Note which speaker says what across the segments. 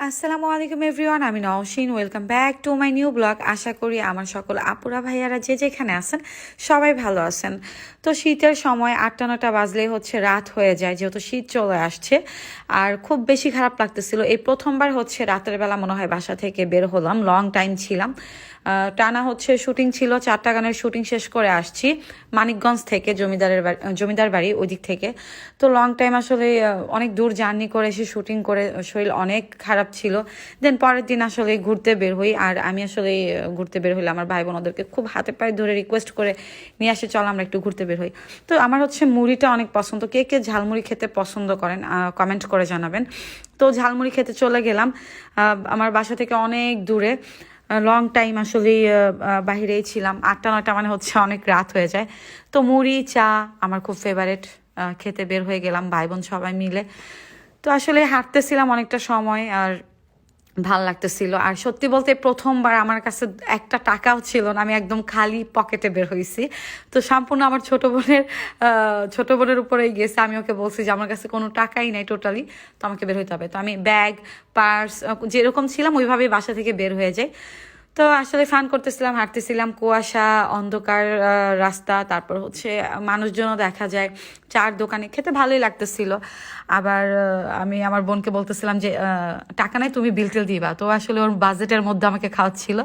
Speaker 1: আসসালামু আলাইকুম এভরিওয়ান, আমি Nowshin. Welcome back to my new blog. আশা করি আমার সকল আপুরা ভাইয়ারা যে যেখানে আছেন সবাই ভালো আছেন। তো শীতের সময় 8টা-9টা বাজলেই হচ্ছে রাত হয়ে যায়, যেহেতু শীত চলে আসছে। আর খুব বেশি খারাপ লাগতেছিল, এই প্রথমবার হচ্ছে রাতের বেলা মনে হয় বাসা থেকে বের হলাম। লং টাইম ছিলাম, টানা হচ্ছে শুটিং ছিল, 4টা গানের শুটিং শেষ করে আসছি মানিকগঞ্জ থেকে, জমিদার বাড়ি ওই দিক থেকে। তো লং টাইম আসলে অনেক দূর জার্নি করে এসে শুটিং করে শরীর অনেক খারাপ ছিল। দেন পরের দিন আসলে ঘুরতে বের হই, আর আমি আসলে ঘুরতে বের হইলে আমার ভাই বোন ওদেরকে খুব হাতে পায়ে ধরে রিকোয়েস্ট করে নিয়ে আসে, চল আমরা একটু ঘুরতে বের হই। তো আমার হচ্ছে মুড়িটা অনেক পছন্দ, কে কে ঝালমুড়ি খেতে পছন্দ করেন কমেন্ট করে জানাবেন। তো ঝালমুড়ি খেতে চলে গেলাম আমার বাসা থেকে অনেক দূরে। লং টাইম আসলে বাহিরেই ছিলাম, 8টা-9টা মানে হচ্ছে অনেক রাত হয়ে যায়। তো মুড়ি চা আমার খুব ফেভারেট, খেতে বের হয়ে গেলাম ভাই বোন সবাই মিলে। তো আসলে হাঁটতেছিলাম অনেকটা সময়, আর ভাল লাগতেছিল। আর সত্যি বলতে প্রথমবার আমার কাছে একটা টাকাও ছিল না, আমি একদম খালি পকেটে বের হয়েছি। তো সম্পূর্ণ আমার ছোট বোনের উপরেই গেছে। আমি ওকে বলছি যে আমার কাছে কোনো টাকাই নাই টোটালি, তো আমাকে বের হইতে হবে। তো আমি ব্যাগ, পার্স যেরকম ছিলাম ওইভাবেই বাসা থেকে বের হয়ে যাই। তো আসলে ফান করতেছিলাম, হাঁটতেছিলাম, কুয়াশা, অন্ধকার রাস্তা, তারপর হচ্ছে মানুষজনও দেখা যায়, চার দোকানে খেতে ভালোই লাগতেছিল। আবার আমি আমার বোনকে বলতেছিলাম যে টাকা নাই, তুমি বিল টিল দিবা। তো আসলে ওর বাজেটের মধ্যে আমাকে খাওয়াচ্ছিল,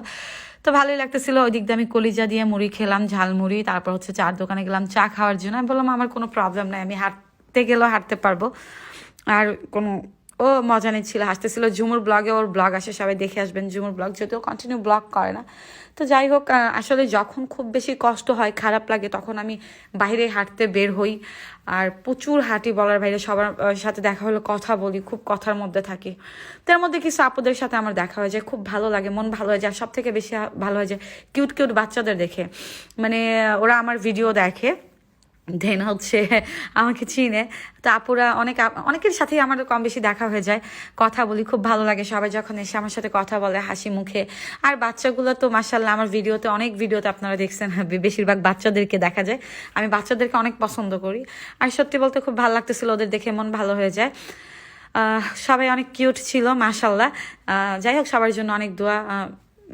Speaker 1: তো ভালোই লাগতেছিল। ওই দিক দিয়ে আমি কলিজা দিয়ে মুড়ি খেলাম, ঝালমুড়ি, তারপর হচ্ছে চার দোকানে গেলাম চা খাওয়ার জন্য। আমি বললাম আমার কোনো প্রবলেম নাই, আমি হাঁটতে গেলেও হাঁটতে পারবো। আর কোনো ও মজা নিচ্ছিল, হাসতেছিল। ঝুমুর ব্লগে ওর ব্লগ আসে, সবাই দেখে আসবেন ঝুমুর ব্লগ, যদিও কন্টিনিউ ব্লগ করে না। তো যাই হোক, আসলে যখন খুব বেশি কষ্ট হয়, খারাপ লাগে, তখন আমি বাইরে হাঁটতে বের হই। আর প্রচুর হাঁটি বলার বাইরে, সবার সাথে দেখা হলে কথা বলি, খুব কথার মধ্যে থাকি। তার মধ্যে কিছু আপুদের সাথে আমার দেখা হয়ে যায়, খুব ভালো লাগে, মন ভালো হয়ে যায়। সব থেকে বেশি ভালো হয়ে যায় কিউট কিউট বাচ্চাদের দেখে, মানে ওরা আমার ভিডিও দেখে, দেন হচ্ছে আমাকে চিনে। তো আপুরা অনেকের সাথেই আমার কম বেশি দেখা হয়ে যায়, কথা বলি, খুব ভালো লাগে সবাই যখন এসে আমার সাথে কথা বলে হাসি মুখে। আর বাচ্চাগুলো তো মাশাআল্লাহ, আমার অনেক ভিডিওতে আপনারা দেখছেন বেশিরভাগ বাচ্চাদেরকে দেখা যায়। আমি বাচ্চাদেরকে অনেক পছন্দ করি, আর সত্যি বলতে খুব ভালো লাগতেছিল, ওদের দেখে মন ভালো হয়ে যায়। সবাই অনেক কিউট ছিল মাশাআল্লাহ। যাই হোক, সবার জন্য অনেক দোয়া।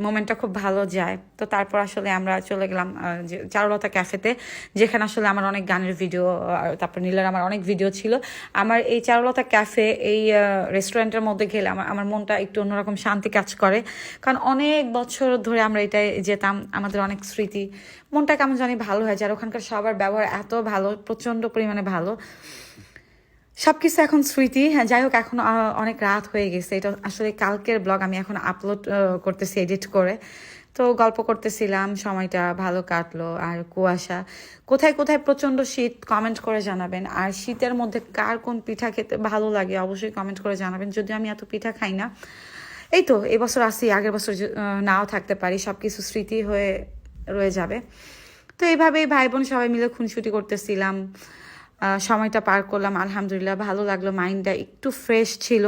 Speaker 1: মোমেন্টটা খুব ভালো যায়। তো তারপর আসলে আমরা চলে গেলাম যে চারুলতা ক্যাফেতে, যেখানে আসলে আমার অনেক গানের ভিডিও, তারপর নীলার আমার অনেক ভিডিও ছিল। আমার এই চারুলতা ক্যাফে, এই রেস্টুরেন্টের মধ্যে গেলে আমার মনটা একটু অন্যরকম শান্তি কাজ করে, কারণ অনেক বছর ধরে আমরা এটাই যেতাম, আমাদের অনেক স্মৃতি, মনটা কেমন জানি ভালো হয়ে যায়। আর ওখানকার সবার ব্যবহার এত ভালো, প্রচণ্ড পরিমাণে ভালো, সবকিছু এখন স্মৃতি। হ্যাঁ, যাই হোক, এখন অনেক রাত হয়ে গেছে। এটা আসলে কালকের ব্লগ আমি এখন আপলোড করতেছি এডিট করে। তো গল্প করতেছিলাম, সময়টা ভালো কাটলো। আর কুয়াশা, কোথায় কোথায় প্রচণ্ড শীত, কমেন্ট করে জানাবেন। আর শীতের মধ্যে কার কোন পিঠা খেতে ভালো লাগে অবশ্যই কমেন্ট করে জানাবেন, যদিও আমি এত পিঠা খাই না। এই তো এবছর আসি, আগের বছর নাও থাকতে পারি, সব কিছু স্মৃতি হয়ে রয়ে যাবে। তো এইভাবেই ভাই বোন সবাই মিলে খুনসুটি করতেছিলাম, সময়টা পার করলাম। আলহামদুলিল্লাহ ভালো লাগলো, মাইন্ডটা একটু ফ্রেশ ছিল।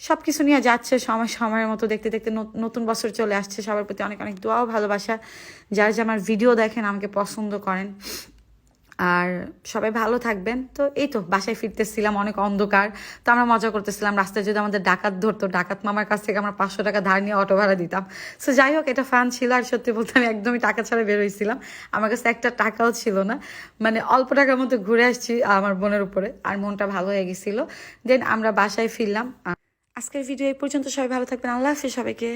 Speaker 1: সব কিছু নিয়ে যাচ্ছে সময়ের মতো, দেখতে দেখতে নতুন বছর চলে আসছে। সবার প্রতি অনেক অনেক দোয়া ও ভালোবাসা, যারা যে আমার ভিডিও দেখেন, আমাকে পছন্দ করেন। আর সবাই ভালো থাকবেন। তো এই তো বাসায় ফিরতেছিলাম, অনেক অন্ধকার। তো আমরা মজা করতেছিলাম, রাস্তায় যদি আমাদের ডাকাত ধরতো, ডাকাত মামার কাছ থেকে আমরা 500 টাকা ধার নিয়ে অটো ভাড়া দিতাম। সো যাই হোক, এটা ফান ছিল। আর সত্যি বলতে আমি একদমই টাকা ছাড়া বের হয়েছিলাম, আমার কাছে একটা টাকাও ছিল না, মানে অল্প টাকার মধ্যে ঘুরে আসছি আমার বোনের উপরে, আর মনটা ভালো হয়ে গেছিল। দেন আমরা বাসায় ফিরলাম। আজকের ভিডিও এই পর্যন্ত, সবাই ভালো থাকবেন, আল্লাহ হাফিজ সবাইকে।